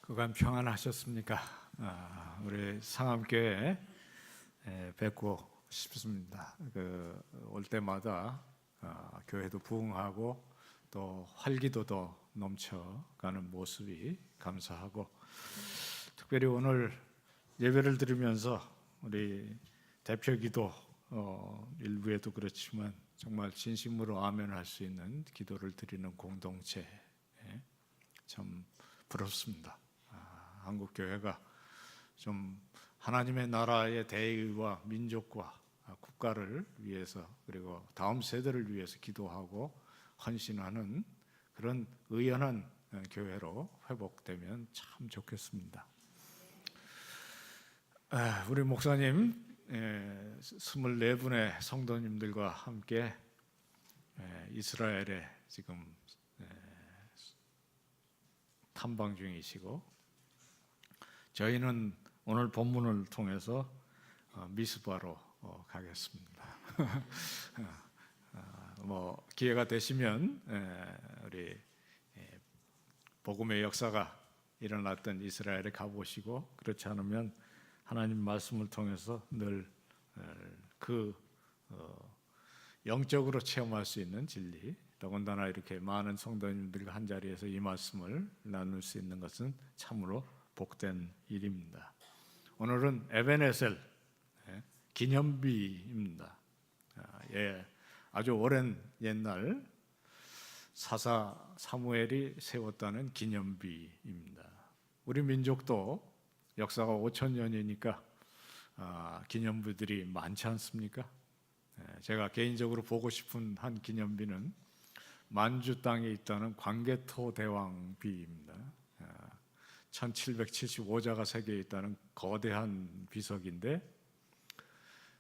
그간 평안하셨습니까? 우리 상암교회 뵙고 싶습니다. 올 때마다 교회도 부흥하고 또 활기도 더 넘쳐가는 모습이 감사하고, 특별히 오늘 예배를 드리면서 우리 대표기도 일부에도 그렇지만 정말 진심으로 아멘할 수 있는 기도를 드리는 공동체, 참 부럽습니다. 한국 교회가 좀 하나님의 나라의 대의와 민족과 국가를 위해서, 그리고 다음 세대를 위해서 기도하고 헌신하는 그런 의연한 교회로 회복되면 참 좋겠습니다. 우리 목사님 24분의 성도님들과 함께 이스라엘에 지금 탐방 중이시고, 저희는 오늘 본문을 통해서 미스바로 가겠습니다. 기회가 되시면 우리 복음의 역사가 일어났던 이스라엘에 가보시고, 그렇지 않으면 하나님 말씀을 통해서 늘 영적으로 체험할 수 있는 진리, 더군다나 이렇게 많은 성도님들과 한 자리에서 이 말씀을 나눌 수 있는 것은 참으로 복된 일입니다. 오늘은 에벤에셀 기념비입니다. 아주 오랜 옛날 사사 사무엘이 세웠다는 기념비입니다. 우리 민족도 역사가 5,000년이니까 기념비들이 많지 않습니까? 제가 개인적으로 보고 싶은 한 기념비는 만주 땅에 있다는 광개토 대왕비입니다. 1775자가 새겨 있다는 거대한 비석인데,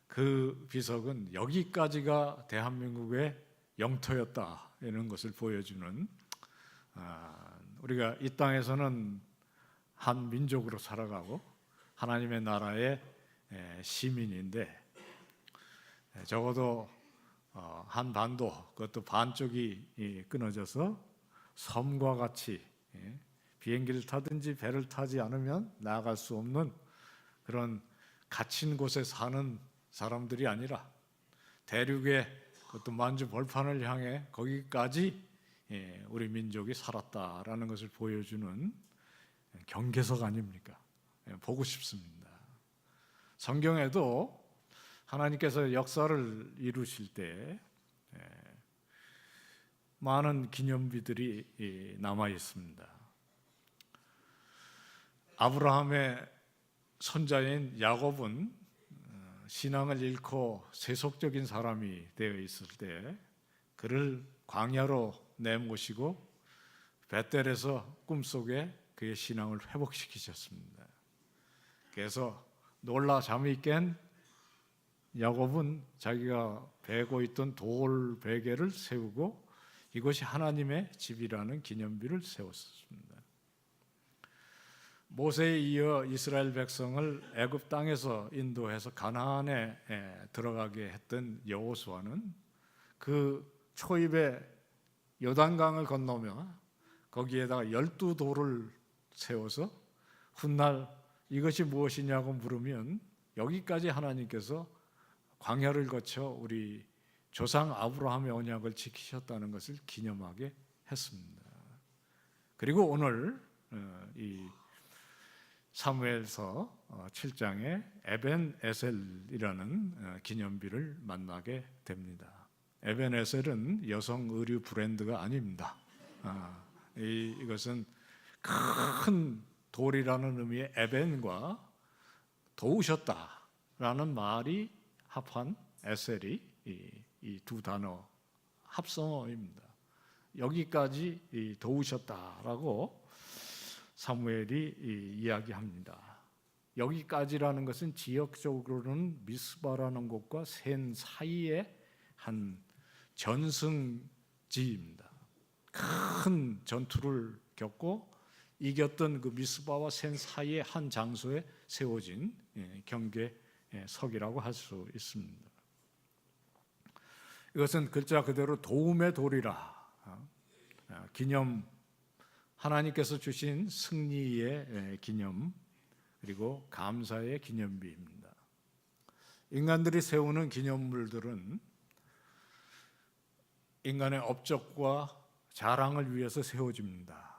그 비석은 여기까지가 대한민국의 영토였다 이런 것을 보여주는, 우리가 이 땅에서는 한 민족으로 살아가고 하나님의 나라의 시민인데, 적어도 한반도, 그것도 반쪽이 끊어져서 섬과 같이 비행기를 타든지 배를 타지 않으면 나아갈 수 없는 그런 갇힌 곳에 사는 사람들이 아니라, 대륙의 그것도 만주 벌판을 향해 거기까지 우리 민족이 살았다라는 것을 보여주는 경계석 아닙니까? 보고 싶습니다. 성경에도 하나님께서 역사를 이루실 때 많은 기념비들이 남아 있습니다. 아브라함의 손자인 야곱은 신앙을 잃고 세속적인 사람이 되어 있을 때 그를 광야로 내모시고 벳델에서 꿈속에 그의 신앙을 회복시키셨습니다. 그래서 놀라 잠이 깬 야곱은 자기가 베고 있던 돌 베개를 세우고 이것이 하나님의 집이라는 기념비를 세웠습니다. 모세에 이어 이스라엘 백성을 애굽 땅에서 인도해서 가나안에 들어가게 했던 여호수아는 그 초입에 요단강을 건너며 거기에다가 12돌을 세워서 훗날 이것이 무엇이냐고 물으면 여기까지 하나님께서 광야를 거쳐 우리 조상 아브라함의 언약을 지키셨다는 것을 기념하게 했습니다. 그리고 오늘 이 사무엘서 7장에 에벤에셀이라는 기념비를 만나게 됩니다. 에벤에셀은 여성 의류 브랜드가 아닙니다. 이것은 큰 돌이라는 의미의 에벤과 도우셨다라는 말이 합한 에셀이 이 두 단어 합성어입니다. 여기까지 도우셨다라고 사무엘이 이야기합니다. 여기까지라는 것은 지역적으로는 미스바라는 곳과 센 사이에 한 전승지입니다. 큰 전투를 겪고 이겼던 그 미스바와 센 사이의 한 장소에 세워진 경계석이라고 할 수 있습니다. 이것은 글자 그대로 도움의 돌이라 기념 하나님께서 주신 승리의 기념, 그리고 감사의 기념비입니다. 인간들이 세우는 기념물들은 인간의 업적과 자랑을 위해서 세워집니다.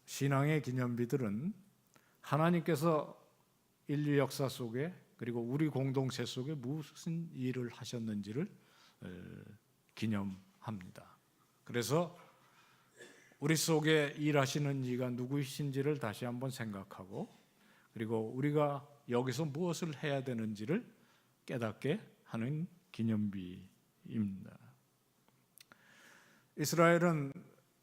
신앙의 기념비들은 하나님께서 인류 역사 속에, 그리고 우리 공동체 속에 무슨 일을 하셨는지를 기념합니다. 그래서 우리 속에 일하시는 이가 누구이신지를 다시 한번 생각하고, 그리고 우리가 여기서 무엇을 해야 되는지를 깨닫게 하는 기념비입니다. 이스라엘은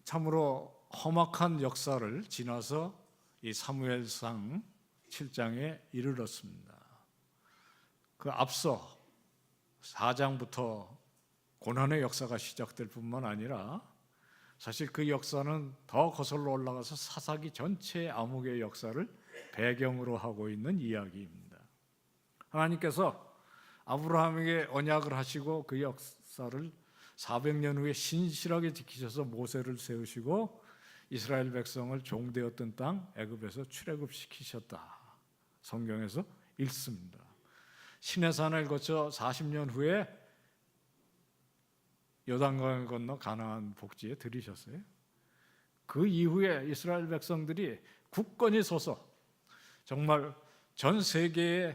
참으로 험악한 역사를 지나서 이 사무엘상 7장에 이르렀습니다. 그 앞서 4장부터 고난의 역사가 시작될 뿐만 아니라 사실 그 역사는 더 거슬러 올라가서 사사기 전체의 암흑의 역사를 배경으로 하고 있는 이야기입니다. 하나님께서 아브라함에게 언약을 하시고 그 역사를 400년 후에 신실하게 지키셔서 모세를 세우시고 이스라엘 백성을 종되었던 땅 애굽에서 출애굽시키셨다. 성경에서 읽습니다. 시내산을 거쳐 40년 후에 요단강을 건너 가나안 복지에 들이셨어요. 그 이후에 이스라엘 백성들이 굳건히 서서 정말 전 세계에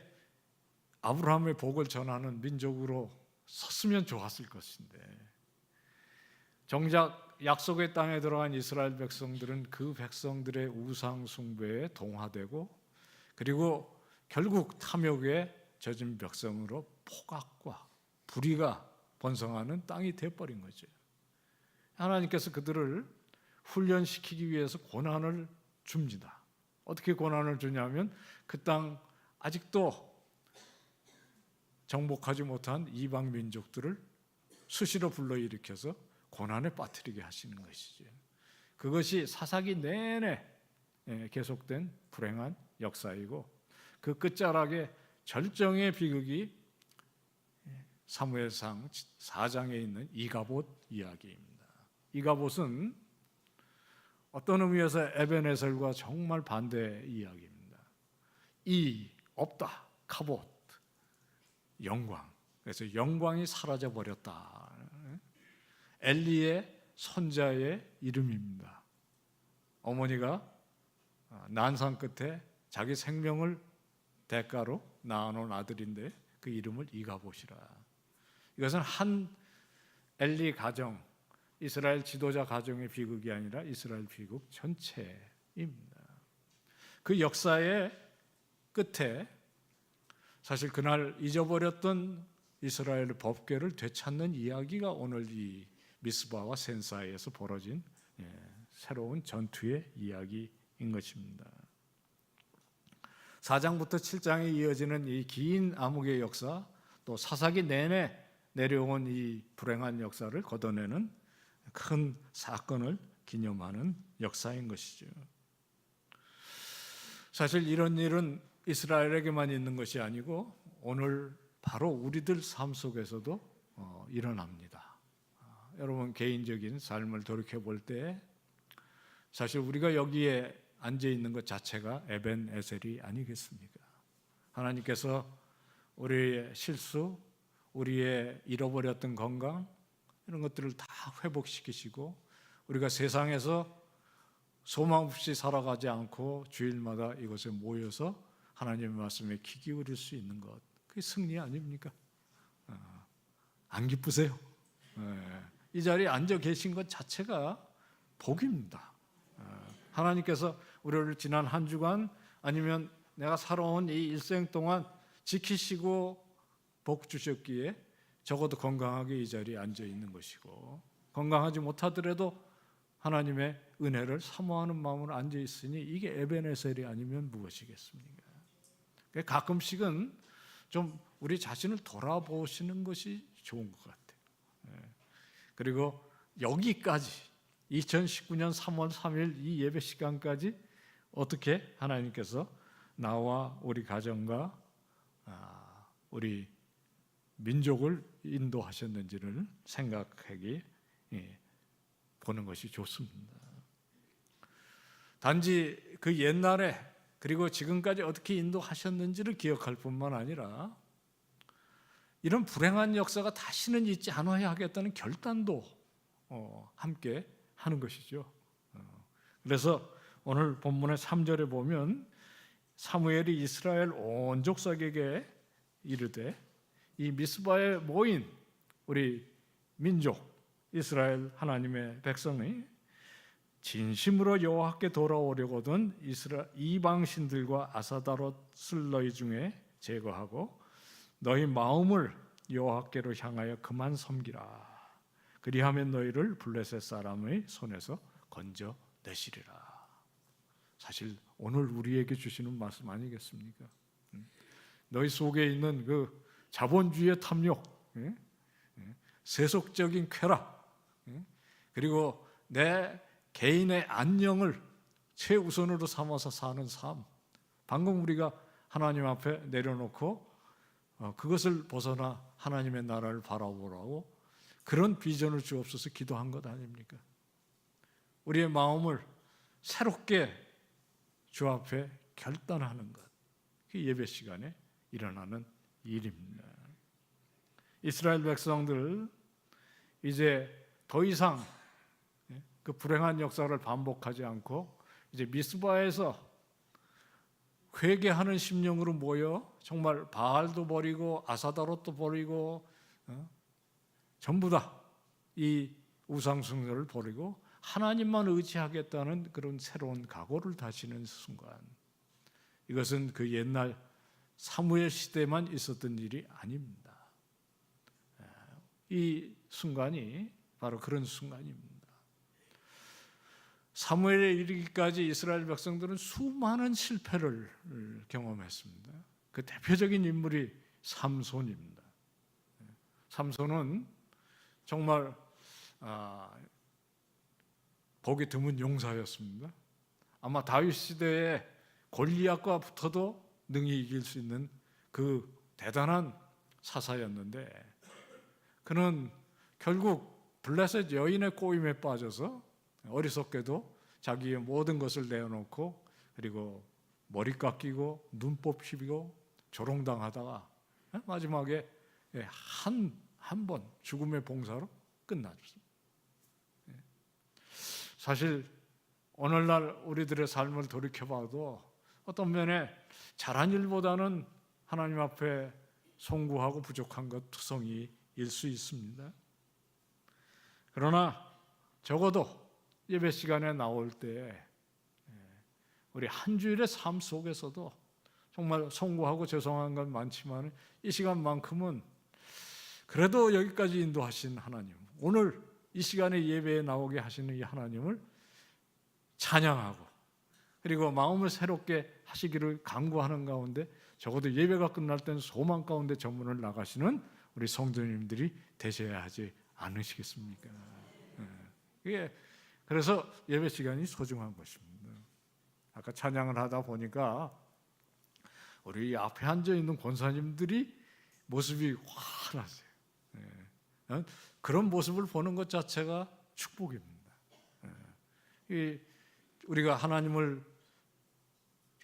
아브라함의 복을 전하는 민족으로 섰으면 좋았을 것인데, 정작 약속의 땅에 들어간 이스라엘 백성들은 그 백성들의 우상 숭배에 동화되고, 그리고 결국 탐욕에 젖은 백성으로 포악과 불의가 번성하는 땅이 되어버린 거죠. 하나님께서 그들을 훈련시키기 위해서 고난을 줍니다. 어떻게 고난을 주냐면 그 땅 아직도 정복하지 못한 이방 민족들을 수시로 불러일으켜서 고난에 빠뜨리게 하시는 것이죠. 그것이 사사기 내내 계속된 불행한 역사이고, 그 끝자락에 절정의 비극이 사무엘상 4장에 있는 이가봇 이야기입니다. 이가봇은 어떤 의미에서 에벤에셀과 정말 반대 이야기입니다. 이 없다, 카봇, 영광. 그래서 영광이 사라져 버렸다. 엘리의 손자의 이름입니다. 어머니가 난상 끝에 자기 생명을 대가로 낳아놓은 아들인데 그 이름을 이가봇이라. 이것은 한 엘리 가정, 이스라엘 지도자 가정의 비극이 아니라 이스라엘 비극 전체입니다. 그 역사의 끝에 사실 그날 잊어버렸던 이스라엘의 법궤를 되찾는 이야기가 오늘 이 미스바와 센사이에서 벌어진 새로운 전투의 이야기인 것입니다. 4장부터 7장에 이어지는 이 긴 암흑의 역사, 또 사사기 내내 내려온 이 불행한 역사를 걷어내는 큰 사건을 기념하는 역사인 것이죠. 사실 이런 일은 이스라엘에게만 있는 것이 아니고 오늘 바로 우리들 삶 속에서도 일어납니다. 여러분 개인적인 삶을 돌이켜 볼 때 사실 우리가 여기에 앉아 있는 것 자체가 에벤에셀이 아니겠습니까? 하나님께서 우리의 실수, 우리의 잃어버렸던 건강 이런 것들을 다 회복시키시고 우리가 세상에서 소망 없이 살아가지 않고 주일마다 이곳에 모여서 하나님의 말씀에 귀 기울일 수 있는 것, 그게 승리 아닙니까? 안 기쁘세요? 이 자리에 앉아 계신 것 자체가 복입니다. 하나님께서 우리를 지난 한 주간 아니면 내가 살아온 이 일생 동안 지키시고 복 주셨기에 적어도 건강하게 이 자리에 앉아 있는 것이고, 건강하지 못하더라도 하나님의 은혜를 사모하는 마음으로 앉아 있으니 이게 에벤에셀이 아니면 무엇이겠습니까? 가끔씩은 좀 우리 자신을 돌아보시는 것이 좋은 것 같아요. 그리고 여기까지 2019년 3월 3일 이 예배 시간까지 어떻게 하나님께서 나와 우리 가정과 우리 민족을 인도하셨는지를 생각하기 보는 것이 좋습니다. 단지 그 옛날에 그리고 지금까지 어떻게 인도하셨는지를 기억할 뿐만 아니라 이런 불행한 역사가 다시는 있지 않아야 하겠다는 결단도 함께 하는 것이죠. 그래서 오늘 본문의 3절에 보면 사무엘이 이스라엘 온 족속에게 이르되 이 미스바에 모인 우리 민족 이스라엘 하나님의 백성이 진심으로 여호와께 돌아오려거든 이방 신들과 아사다롯을 너희 중에 제거하고 너희 마음을 여호와께로 향하여 그만 섬기라. 그리하면 너희를 블레셋 사람의 손에서 건져내시리라. 사실 오늘 우리에게 주시는 말씀 아니겠습니까? 너희 속에 있는 그 자본주의의 탐욕, 세속적인 쾌락, 그리고 내 개인의 안녕을 최우선으로 삼아서 사는 삶, 방금 우리가 하나님 앞에 내려놓고 그것을 벗어나 하나님의 나라를 바라보라고 그런 비전을 주옵소서 기도한 것 아닙니까? 우리의 마음을 새롭게 주 앞에 결단하는 것, 그 예배 시간에 일어나는 일입니다. 이스라엘 백성들 이제 더 이상 그 불행한 역사를 반복하지 않고 이제 미스바에서 회개하는 심령으로 모여 정말 바알도 버리고 아사다롯도 버리고 전부 다 이 우상숭배를 버리고 하나님만 의지하겠다는 그런 새로운 각오를 다지는 순간, 이것은 그 옛날 사무엘 시대만 있었던 일이 아닙니다. 이 순간이 바로 그런 순간입니다. 사무엘에 이르기까지 이스라엘 백성들은 수많은 실패를 경험했습니다. 그 대표적인 인물이 삼손입니다. 삼손은 정말 보기 드문 용사였습니다. 아마 다윗 시대에 골리앗과 붙어도 능히 이길 수 있는 그 대단한 사사였는데 그는 결국 블레셋 여인의 꼬임에 빠져서 어리석게도 자기의 모든 것을 내어놓고 그리고 머리 깎이고 눈곱 휘비고 조롱당하다가 마지막에 한 번 죽음의 봉사로 끝났습니다. 사실 오늘날 우리들의 삶을 돌이켜봐도 어떤 면에 잘한 일보다는 하나님 앞에 송구하고 부족한 것 투성이일 수 있습니다. 그러나 적어도 예배 시간에 나올 때 우리 한 주일의 삶 속에서도 정말 송구하고 죄송한 건 많지만 이 시간만큼은 그래도 여기까지 인도하신 하나님, 오늘 이 시간에 예배에 나오게 하시는 이 하나님을 찬양하고 그리고 마음을 새롭게 하시기를 간구하는 가운데 적어도 예배가 끝날 때는 소망 가운데 전문을 나가시는 우리 성도님들이 되셔야 하지 않으시겠습니까? 그래서 예배 시간이 소중한 것입니다. 아까 찬양을 하다 보니까 우리 앞에 앉아 있는 권사님들이 모습이 환하세요. 그런 모습을 보는 것 자체가 축복입니다. 우리가 하나님을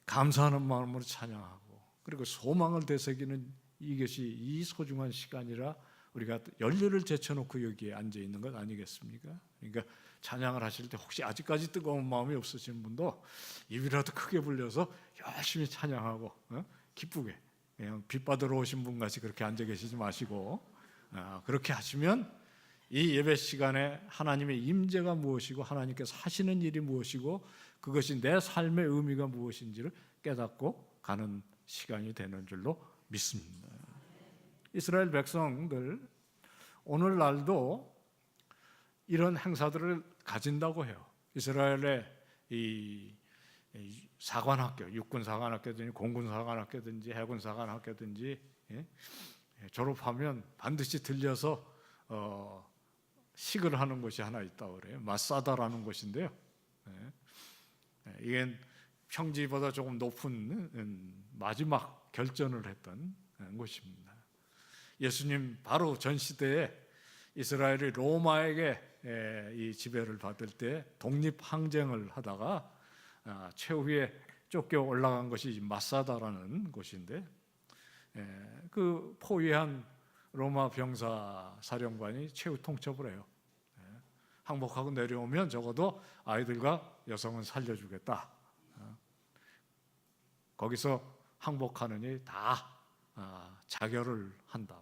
감사하는 마음으로 찬양하고 그리고 소망을 되새기는 이것이 이 소중한 시간이라 우리가 열렬을 제쳐놓고 여기에 앉아 있는 것 아니겠습니까? 그러니까 찬양을 하실 때 혹시 아직까지 뜨거운 마음이 없으신 분도 입이라도 크게 불려서 열심히 찬양하고 기쁘게 그냥 빛 받으러 오신 분 같이 그렇게 앉아 계시지 마시고 그렇게 하시면 이 예배 시간에 하나님의 임재가 무엇이고 하나님께서 하시는 일이 무엇이고 그것이 내 삶의 의미가 무엇인지를 깨닫고 가는 시간이 되는 줄로 믿습니다. 이스라엘 백성들 오늘날도 이런 행사들을 가진다고 해요. 이스라엘의 이 사관학교, 육군사관학교든지 공군사관학교든지 해군사관학교든지 졸업하면 반드시 들려서 식을 하는 곳이 하나 있다고 그래요. 마사다라는 곳인데요. 이게 평지보다 조금 높은 마지막 결전을 했던 곳입니다. 예수님 바로 전 시대에 이스라엘이 로마에게 이 지배를 받을 때 독립 항쟁을 하다가 최후에 쫓겨 올라간 것이 마사다라는 곳인데, 그 포위한 로마 병사 사령관이 최후 통첩을 해요. 항복하고 내려오면 적어도 아이들과 여성은 살려주겠다. 거기서 항복하느니 다 자결을 한다.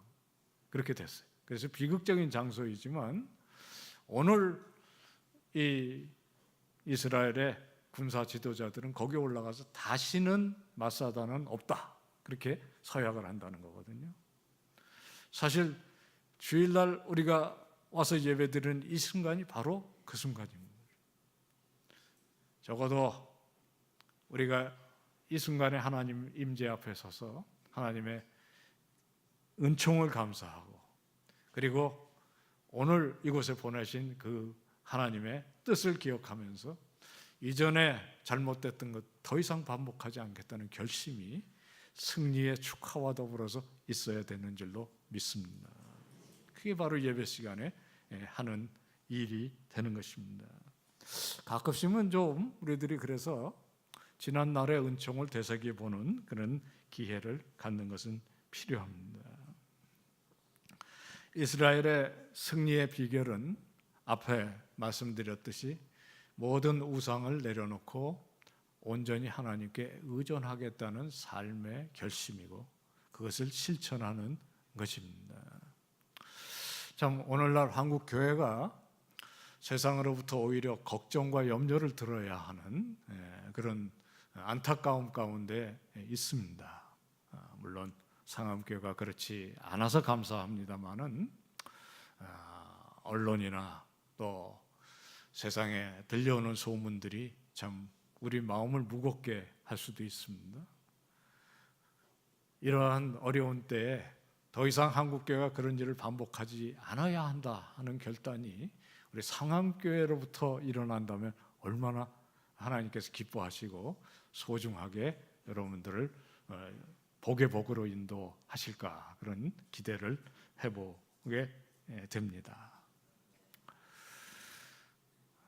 그렇게 됐어요. 그래서 비극적인 장소이지만 오늘 이 이스라엘의 군사 지도자들은 거기 올라가서 다시는 마사다는 없다. 그렇게 서약을 한다는 거거든요. 사실 주일날 우리가 와서 예배드리는 이 순간이 바로 그 순간입니다. 적어도 우리가 이 순간에 하나님 임재 앞에 서서 하나님의 은총을 감사하고, 그리고 오늘 이곳에 보내신 그 하나님의 뜻을 기억하면서 이전에 잘못됐던 것 더 이상 반복하지 않겠다는 결심이 승리의 축하와 더불어서 있어야 되는 줄로 믿습니다. 그게 바로 예배 시간에 하는 일이 되는 것입니다. 가끔씩은 좀 우리들이 그래서 지난 날의 은총을 되새겨 보는 그런 기회를 갖는 것은 필요합니다. 이스라엘의 승리의 비결은 앞에 말씀드렸듯이 모든 우상을 내려놓고 온전히 하나님께 의존하겠다는 삶의 결심이고 그것을 실천하는 것입니다. 참 오늘날 한국 교회가 세상으로부터 오히려 걱정과 염려를 들어야 하는 그런 안타까움 가운데 있습니다. 물론 상암교회가 그렇지 않아서 감사합니다만은 언론이나 또 세상에 들려오는 소문들이 참 우리 마음을 무겁게 할 수도 있습니다. 이러한 어려운 때에 더 이상 한국교회가 그런 일을 반복하지 않아야 한다 하는 결단이 우리 상암교회로부터 일어난다면 얼마나 하나님께서 기뻐하시고 소중하게 여러분들을 복의 복으로 인도하실까, 그런 기대를 해보게 됩니다.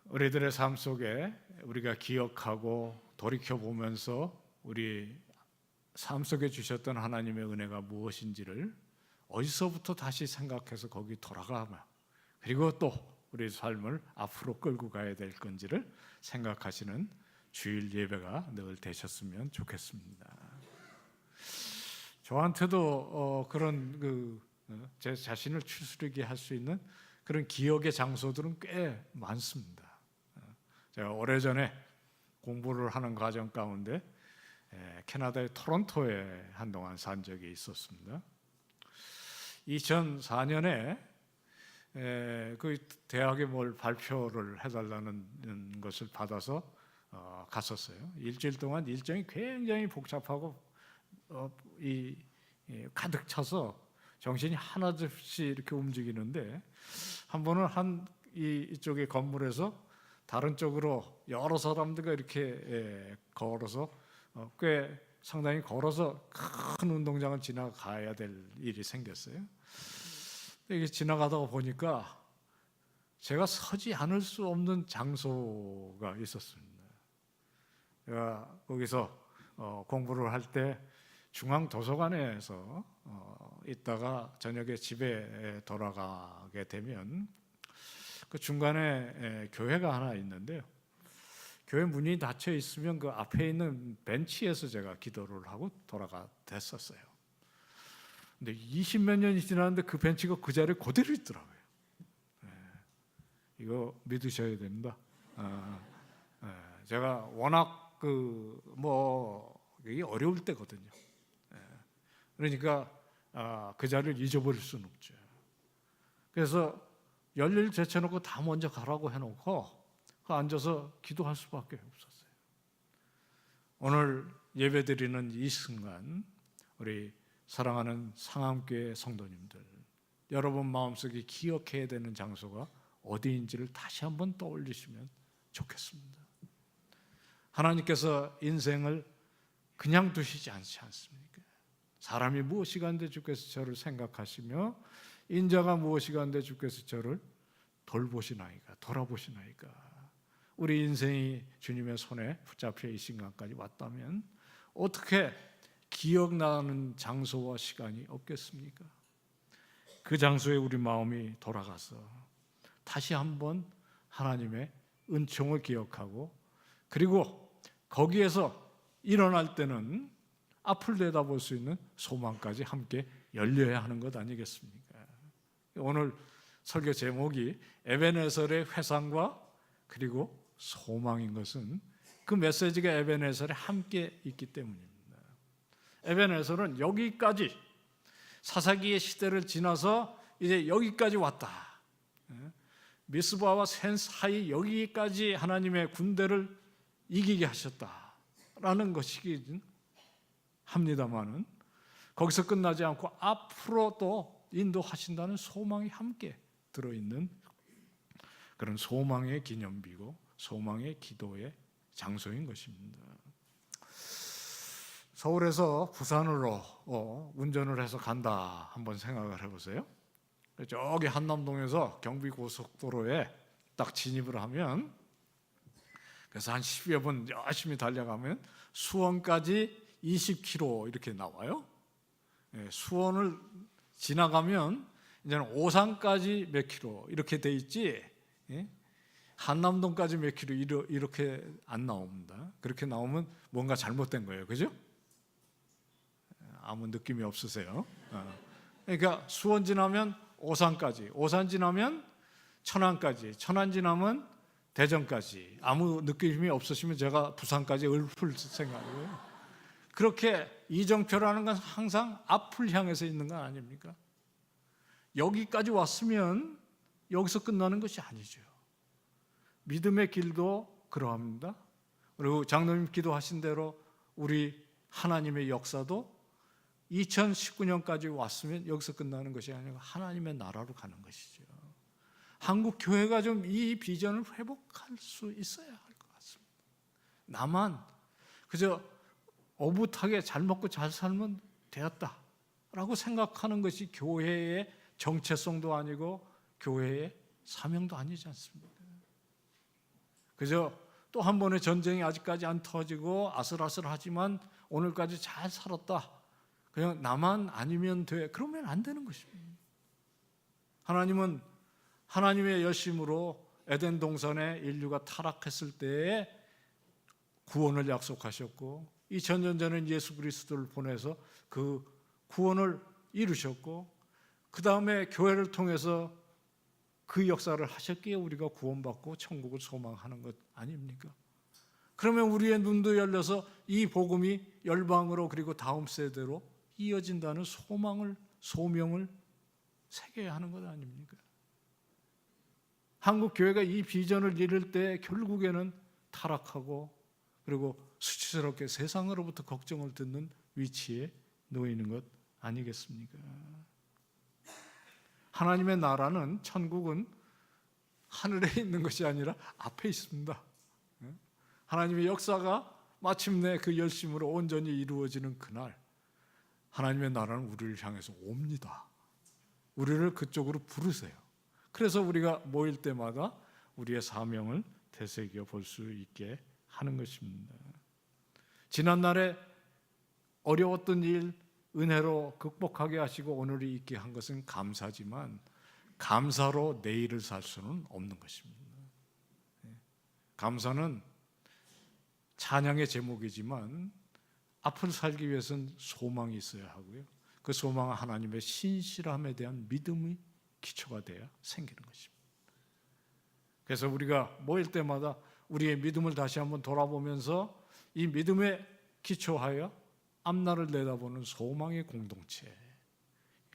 우리들의 삶 속에 우리가 기억하고 돌이켜보면서 우리 삶 속에 주셨던 하나님의 은혜가 무엇인지를 어디서부터 다시 생각해서 거기 돌아가며, 그리고 또 우리 삶을 앞으로 끌고 가야 될 건지를 생각하시는 주일 예배가 늘 되셨으면 좋겠습니다. 저한테도 그런 제 자신을 추스르게 할 수 있는 그런 기억의 장소들은 꽤 많습니다. 제가 오래전에 공부를 하는 과정 가운데 캐나다의 토론토에 한동안 산 적이 있었습니다. 2004년에 그 대학에 뭘 발표를 해달라는 것을 받아서 갔었어요. 일주일 동안 일정이 굉장히 복잡하고 가득 차서 정신이 하나없이 이렇게 움직이는데, 한 번은 이쪽의 건물에서 다른 쪽으로 여러 사람들과 이렇게 걸어서 꽤 상당히 걸어서 큰 운동장을 지나가야 될 일이 생겼어요. 이게 지나가다가 보니까 제가 서지 않을 수 없는 장소가 있었습니다. 제가 거기서 공부를 할 때 중앙도서관에서 있다가 저녁에 집에 돌아가게 되면 그 중간에 교회가 하나 있는데요. 교회 문이 닫혀 있으면 그 앞에 있는 벤치에서 제가 기도를 하고 됐었어요. 근데 20몇 년이 지났는데 그 벤치가 그 자리에 그대로 있더라고요. 이거 믿으셔야 됩니다. 제가 워낙 이게 어려울 때거든요. 그러니까 그 자리를 잊어버릴 수는 없죠. 그래서 열일 제쳐놓고 다 먼저 가라고 해놓고 앉아서 기도할 수밖에 없었어요. 오늘 예배드리는 이 순간 우리 사랑하는 상암교회 성도님들, 여러분 마음속에 기억해야 되는 장소가 어디인지를 다시 한번 떠올리시면 좋겠습니다. 하나님께서 인생을 그냥 두시지 않지 않습니까? 사람이 무엇이 간데 주께서 저를 생각하시며 인자가 무엇이 간데 주께서 저를 돌아보시나이까. 우리 인생이 주님의 손에 붙잡혀 이 순간까지 왔다면 어떻게 기억나는 장소와 시간이 없겠습니까? 그 장소에 우리 마음이 돌아가서 다시 한번 하나님의 은총을 기억하고, 그리고 거기에서 일어날 때는 앞을 내다볼 수 있는 소망까지 함께 열려야 하는 것 아니겠습니까? 오늘 설교 제목이 에베네셀의 회상과 그리고 소망인 것은 그 메시지가 에베네셀에 함께 있기 때문입니다. 에베네셀은 여기까지, 사사기의 시대를 지나서 이제 여기까지 왔다. 미스바와 센 사이 여기까지 하나님의 군대를 이기게 하셨다라는 것이긴 합니다만은, 거기서 끝나지 않고 앞으로 또 인도하신다는 소망이 함께 들어있는 그런 소망의 기념비고 소망의 기도의 장소인 것입니다. 서울에서 부산으로 운전을 해서 간다 한번 생각을 해보세요. 저기 한남동에서 경부고속도로에 딱 진입을 하면, 그래서 한 10여 분 열심히 달려가면 수원까지 20km 이렇게 나와요. 수원을 지나가면 이제는 오산까지 몇 킬로 이렇게 돼 있지, 한남동까지 몇 킬로 이렇게 안 나옵니다. 그렇게 나오면 뭔가 잘못된 거예요. 그죠? 아무 느낌이 없으세요? 그러니까 수원 지나면 오산까지, 오산 지나면 천안까지, 천안 지나면 대전까지. 아무 느낌이 없으시면 제가 부산까지 읊을 생각이에요. 그렇게 이정표라는 건 항상 앞을 향해서 있는 건 아닙니까? 여기까지 왔으면 여기서 끝나는 것이 아니죠. 믿음의 길도 그러합니다. 그리고 장로님 기도하신 대로 우리 하나님의 역사도 2019년까지 왔으면 여기서 끝나는 것이 아니고 하나님의 나라로 가는 것이죠. 한국 교회가 좀 이 비전을 회복할 수 있어야 할 것 같습니다. 나만 그저 오붓하게 잘 먹고 잘 살면 되었다라고 생각하는 것이 교회의 정체성도 아니고 교회의 사명도 아니지 않습니까? 그저 또 한 번의 전쟁이 아직까지 안 터지고 아슬아슬하지만 오늘까지 잘 살았다, 그냥 나만 아니면 돼, 그러면 안 되는 것입니다. 하나님은 하나님의 열심으로 에덴 동산에 인류가 타락했을 때에 구원을 약속하셨고 2000년 전에 예수 그리스도를 보내서 그 구원을 이루셨고, 그 다음에 교회를 통해서 그 역사를 하셨기에 우리가 구원받고 천국을 소망하는 것 아닙니까? 그러면 우리의 눈도 열려서 이 복음이 열방으로 그리고 다음 세대로 이어진다는 소망을, 소명을 새겨야 하는 것 아닙니까? 한국 교회가 이 비전을 이룰 때 결국에는 타락하고 그리고 수치스럽게 세상으로부터 걱정을 듣는 위치에 놓이는 것 아니겠습니까? 하나님의 나라는, 천국은 하늘에 있는 것이 아니라 앞에 있습니다. 하나님의 역사가 마침내 그 열심으로 온전히 이루어지는 그날 하나님의 나라는 우리를 향해서 옵니다. 우리를 그쪽으로 부르세요. 그래서 우리가 모일 때마다 우리의 사명을 되새겨 볼 수 있게 하는 것입니다. 지난날에 어려웠던 일 은혜로 극복하게 하시고 오늘이 있게 한 것은 감사지만 감사로 내일을 살 수는 없는 것입니다. 감사는 찬양의 제목이지만 앞을 살기 위해서는 소망이 있어야 하고요. 그 소망은 하나님의 신실함에 대한 믿음이 기초가 돼야 생기는 것입니다. 그래서 우리가 모일 때마다 우리의 믿음을 다시 한번 돌아보면서 이 믿음에 기초하여 앞날을 내다보는 소망의 공동체,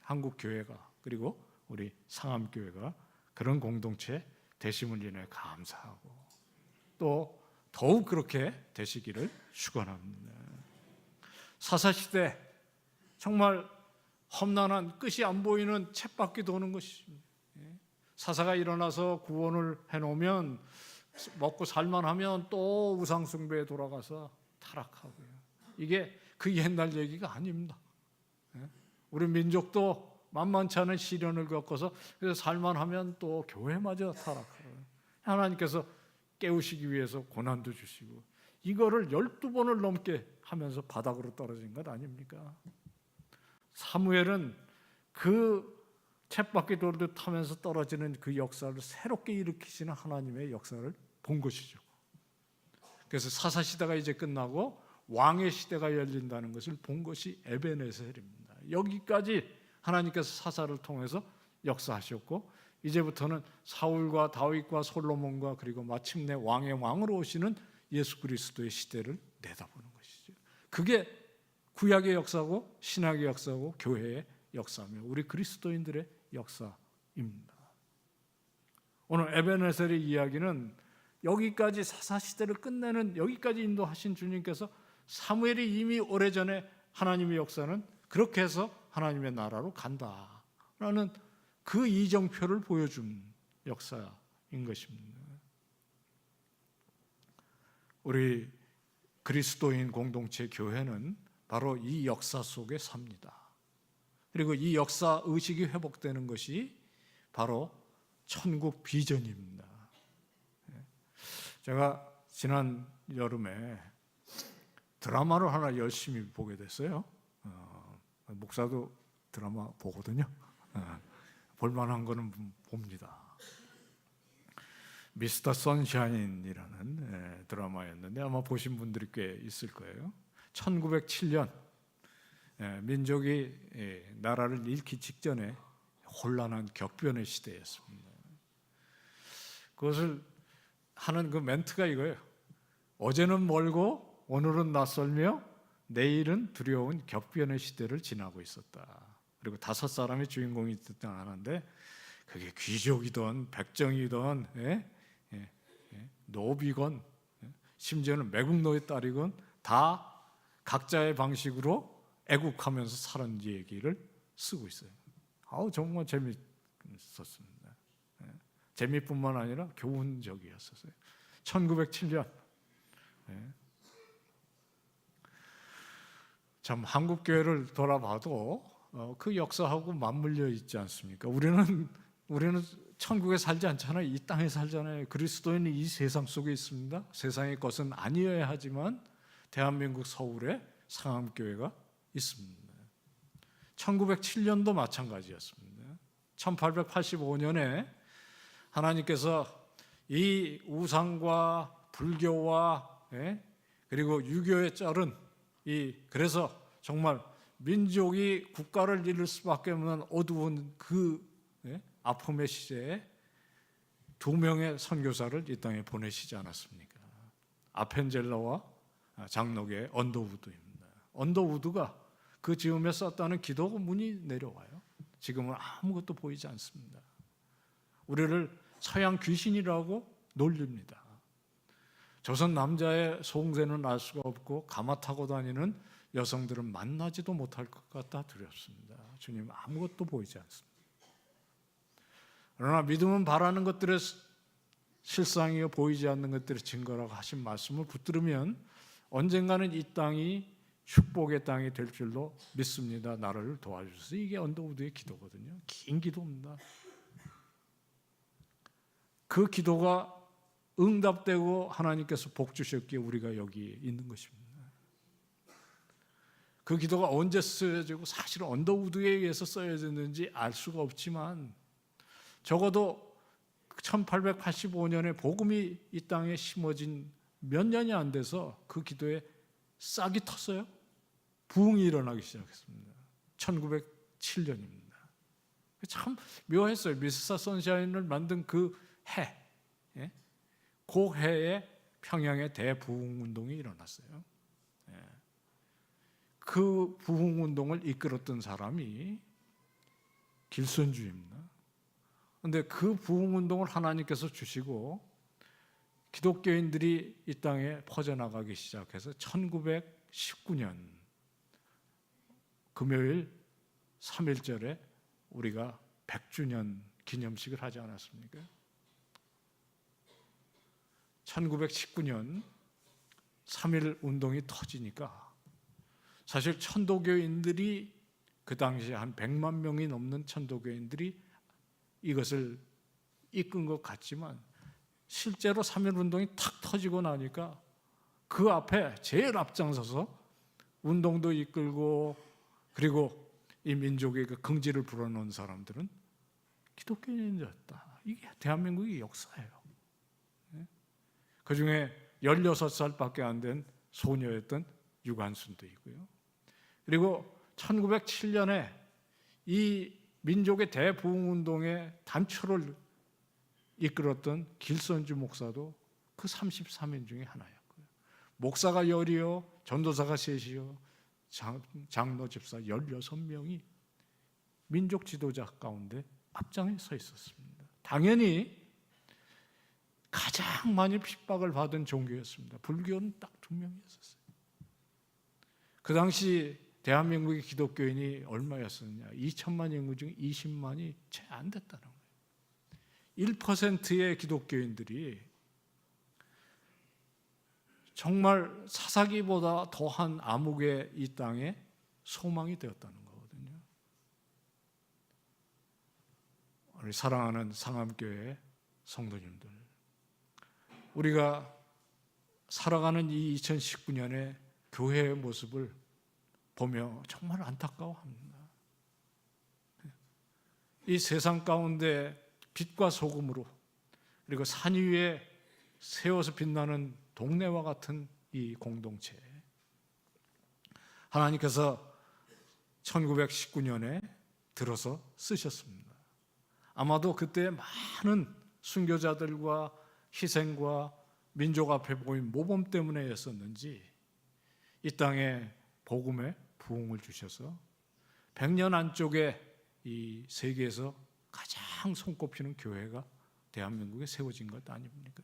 한국교회가 그리고 우리 상암교회가 그런 공동체 되심을 인해 감사하고 또 더욱 그렇게 되시기를 축원합니다. 사사시대 정말 험난한 끝이 안 보이는 쳇바퀴 도는 것입니다. 사사가 일어나서 구원을 해놓으면 먹고 살만하면 또 우상숭배에 돌아가서 타락하고요. 이게 그 옛날 얘기가 아닙니다. 우리 민족도 만만치 않은 시련을 겪어서 그래서 살만하면 또 교회마저 타락하고요. 하나님께서 깨우시기 위해서 고난도 주시고 이거를 12번을 넘게 하면서 바닥으로 떨어진 것 아닙니까? 사무엘은 그 쳇바퀴 돌듯 하면서 떨어지는 그 역사를 새롭게 일으키시는 하나님의 역사를 본 것이죠. 그래서 사사시대가 이제 끝나고 왕의 시대가 열린다는 것을 본 것이 에베네셀입니다. 여기까지 하나님께서 사사를 통해서 역사하셨고 이제부터는 사울과 다윗과 솔로몬과 그리고 마침내 왕의 왕으로 오시는 예수 그리스도의 시대를 내다보는 것이죠. 그게 구약의 역사고 신약의 역사고 교회의 역사며 우리 그리스도인들의 역사입니다. 오늘 에베네셀의 이야기는 여기까지 사사시대를 끝내는 여기까지 인도하신 주님께서 사무엘이 이미 오래전에 하나님의 역사는 그렇게 해서 하나님의 나라로 간다라는 그 이정표를 보여준 역사인 것입니다. 우리 그리스도인 공동체 교회는 바로 이 역사 속에 삽니다. 그리고 이 역사 의식이 회복되는 것이 바로 천국 비전입니다. 제가 지난 여름에 드라마를 하나 열심히 보게 됐어요. 목사도 드라마 보거든요. 볼만한 거는 봅니다. 미스터 선샤인이라는 드라마였는데 아마 보신 분들이 꽤 있을 거예요. 1907년 민족이 나라를 잃기 직전에 혼란한 격변의 시대였습니다. 그것을 하는 그 멘트가 이거예요. 어제는 멀고 오늘은 낯설며 내일은 두려운 격변의 시대를 지나고 있었다. 그리고 5사람의 주인공이 등장하는데 그게 귀족이든 백정이든 노비건 심지어는 매국노의 딸이건 다 각자의 방식으로 애국하면서 사는 얘기를 쓰고 있어요. 정말 재밌었습니다. 재미뿐만 아니라 교훈적이었어요. 1907년 참 한국 교회를 돌아봐도 그 역사하고 맞물려 있지 않습니까? 우리는 천국에 살지 않잖아요. 이 땅에 살잖아요. 그리스도인은 이 세상 속에 있습니다. 세상의 것은 아니어야 하지만 대한민국 서울에 상암교회가 있습니다. 1907년도 마찬가지였습니다. 1885년에 하나님께서 이 우상과 불교와 그리고 유교에 쩔은 그래서 정말 민족이 국가를 잃을 수밖에 없는 어두운 그 아픔의 시대에 2명의 선교사를 이 땅에 보내시지 않았습니까? 아펜젤러와 장로계 언더우드입니다. 언더우드가 그 즈음에 썼다는 기도문이 내려와요. 지금은 아무것도 보이지 않습니다. 우리를 서양 귀신이라고 놀립니다. 조선 남자의 소홍새는 알 수가 없고 가마 타고 다니는 여성들은 만나지도 못할 것 같다 두렵습니다. 주님 아무것도 보이지 않습니다. 그러나 믿음은 바라는 것들의 실상이요 보이지 않는 것들의 증거라고 하신 말씀을 붙들으면 언젠가는 이 땅이 축복의 땅이 될 줄로 믿습니다. 나를 도와주소서. 이게 언더우드의 기도거든요. 긴 기도입니다. 그 기도가 응답되고 하나님께서 복 주셨기에 우리가 여기 있는 것입니다. 그 기도가 언제 쓰여지고 사실 언더우드에 의해서 써여졌는지 알 수가 없지만 적어도 1885년에 복음이 이 땅에 심어진 몇 년이 안 돼서 그 기도에 싹이 텄어요. 부흥이 일어나기 시작했습니다. 1907년입니다. 참 묘했어요. 미스터 선샤인을 만든 그 해, 그 해에 평양에 대부흥운동이 일어났어요. 그 부흥운동을 이끌었던 사람이 길선주입니다. 그런데 그 부흥운동을 하나님께서 주시고 기독교인들이 이 땅에 퍼져나가기 시작해서 1919년 금요일 3.1절에 우리가 100주년 기념식을 하지 않았습니까? 1919년 3.1 운동이 터지니까 사실 천도교인들이 그 당시에 한 100만 명이 넘는 천도교인들이 이것을 이끈 것 같지만 실제로 3.1운동이 탁 터지고 나니까 그 앞에 제일 앞장서서 운동도 이끌고 그리고 이 민족의 그 긍지를 불어넣은 사람들은 기독교인이었다. 이게 대한민국의 역사예요. 그 중에 16살밖에 안 된 소녀였던 유관순도 있고요. 그리고 1907년에 이 민족의 대부흥운동의 단초를 이끌었던 길선주 목사도 그 33인 중에 하나였고요. 목사가 10이요, 전도사가 3이요, 장로 집사 16명이 민족 지도자 가운데 앞장에 서 있었습니다. 당연히 가장 많이 핍박을 받은 종교였습니다. 불교는 딱 2명이었어요. 그 당시 대한민국의 기독교인이 얼마였었냐? 2천만 인구 중 20만이 채 안 됐다는 거예요. 1%의 기독교인들이 정말 사사기보다 더한 암흑의 이 땅에 소망이 되었다는 거거든요. 우리 사랑하는 상암교회 성도님들, 우리가 살아가는 이 2019년의 교회의 모습을 보며 정말 안타까워합니다. 이 세상 가운데 빛과 소금으로 그리고 산 위에 세워서 빛나는 동네와 같은 이 공동체, 하나님께서 1919년에 들어서 쓰셨습니다. 아마도 그때 많은 순교자들과 희생과 민족 앞에 보인 모범 때문에였었는지 이 땅에 복음의 부흥을 주셔서 100년 안쪽에 이 세계에서 가장 손꼽히는 교회가 대한민국에 세워진 것 아닙니까?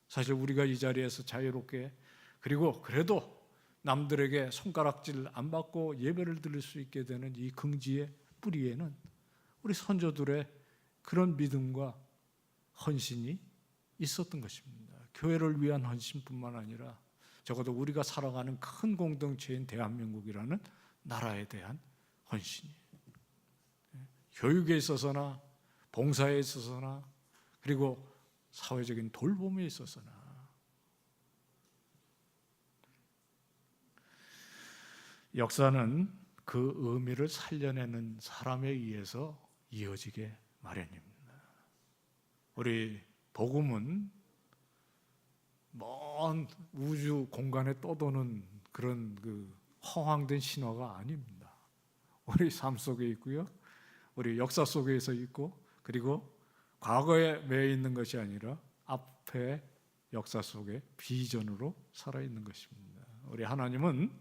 사실 우리가 이 자리에서 자유롭게 그리고 그래도 남들에게 손가락질 안 받고 예배를 드릴 수 있게 되는 이 긍지의 뿌리에는 우리 선조들의 그런 믿음과 헌신이 있었던 것입니다. 교회를 위한 헌신뿐만 아니라 적어도 우리가 살아가는 큰 공동체인 대한민국이라는 나라에 대한 헌신이에요. 교육에 있어서나 봉사에 있어서나 그리고 사회적인 돌봄에 있어서나 역사는 그 의미를 살려내는 사람에 의해서 이어지게 마련입니다. 우리 복음은 먼 우주 공간에 떠도는 그런 그 허황된 신화가 아닙니다. 우리 삶 속에 있고요, 우리 역사 속에서 있고, 그리고 과거에 매여 있는 것이 아니라 앞에 역사 속에 비전으로 살아있는 것입니다. 우리 하나님은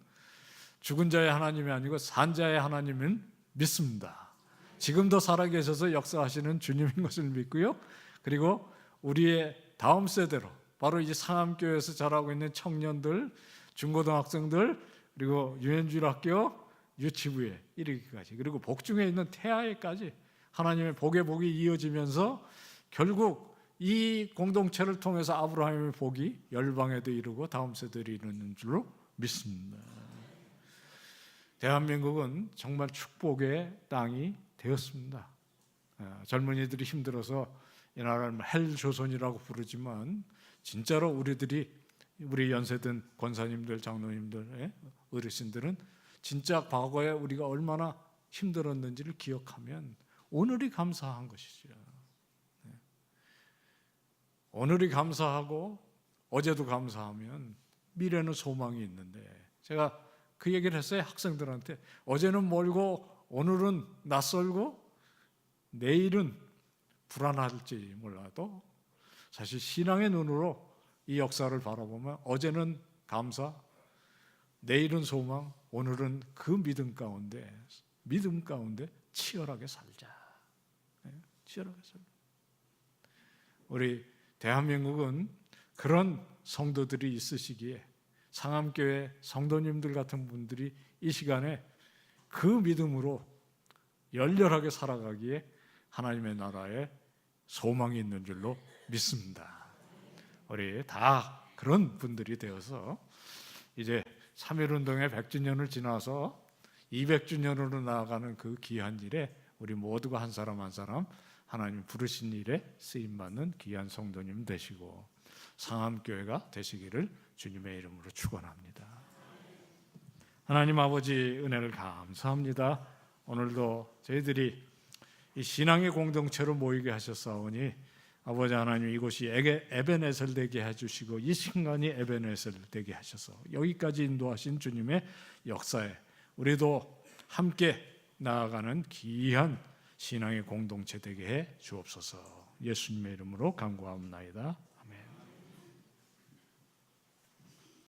죽은 자의 하나님이 아니고 산 자의 하나님은 믿습니다. 지금도 살아계셔서 역사하시는 주님인 것을 믿고요, 그리고 우리의 다음 세대로 바로 이제 상암교회에서 자라고 있는 청년들, 중고등학생들, 그리고 유엔주일학교, 유치부에 이르기까지, 그리고 복중에 있는 태아에까지 하나님의 복의 복이 이어지면서 결국 이 공동체를 통해서 아브라함의 복이 열방에도 이르고 다음 세대를 이루는 줄로 믿습니다. 대한민국은 정말 축복의 땅이 되었습니다. 젊은이들이 힘들어서 이 나라를 헬조선이라고 부르지만 진짜로 우리 연세든 권사님들, 장로님들, 어르신들은 진짜 과거에 우리가 얼마나 힘들었는지를 기억하면 오늘이 감사한 것이죠. 오늘이 감사하고 어제도 감사하면 미래는 소망이 있는데, 제가 그 얘기를 했어요. 학생들한테 어제는 멀고 오늘은 낯설고 내일은 불안할지 몰라도 사실 신앙의 눈으로 이 역사를 바라보면 어제는 감사, 내일은 소망, 오늘은 그 믿음 가운데 치열하게 살자. 치열하게 살자. 우리 대한민국은 그런 성도들이 있으시기에 상암교회 성도님들 같은 분들이 이 시간에 그 믿음으로 열렬하게 살아가기에 하나님의 나라에 소망이 있는 줄로 믿습니다. 우리 다 그런 분들이 되어서 이제 3.1운동의 100주년을 지나서 200주년으로 나아가는 그 귀한 일에 우리 모두가 한 사람 한 사람 하나님 부르신 일에 쓰임받는 귀한 성도님 되시고 상암교회가 되시기를 주님의 이름으로 축원합니다. 하나님 아버지 은혜를 감사합니다. 오늘도 저희들이 이 신앙의 공동체로 모이게 하셨사오니 아버지 하나님 이곳이 에베네셀 되게 해주시고 이 순간이 에베네셀 되게 하셔서 여기까지 인도하신 주님의 역사에 우리도 함께 나아가는 귀한 신앙의 공동체 되게 해 주옵소서. 예수님의 이름으로 간구하옵나이다.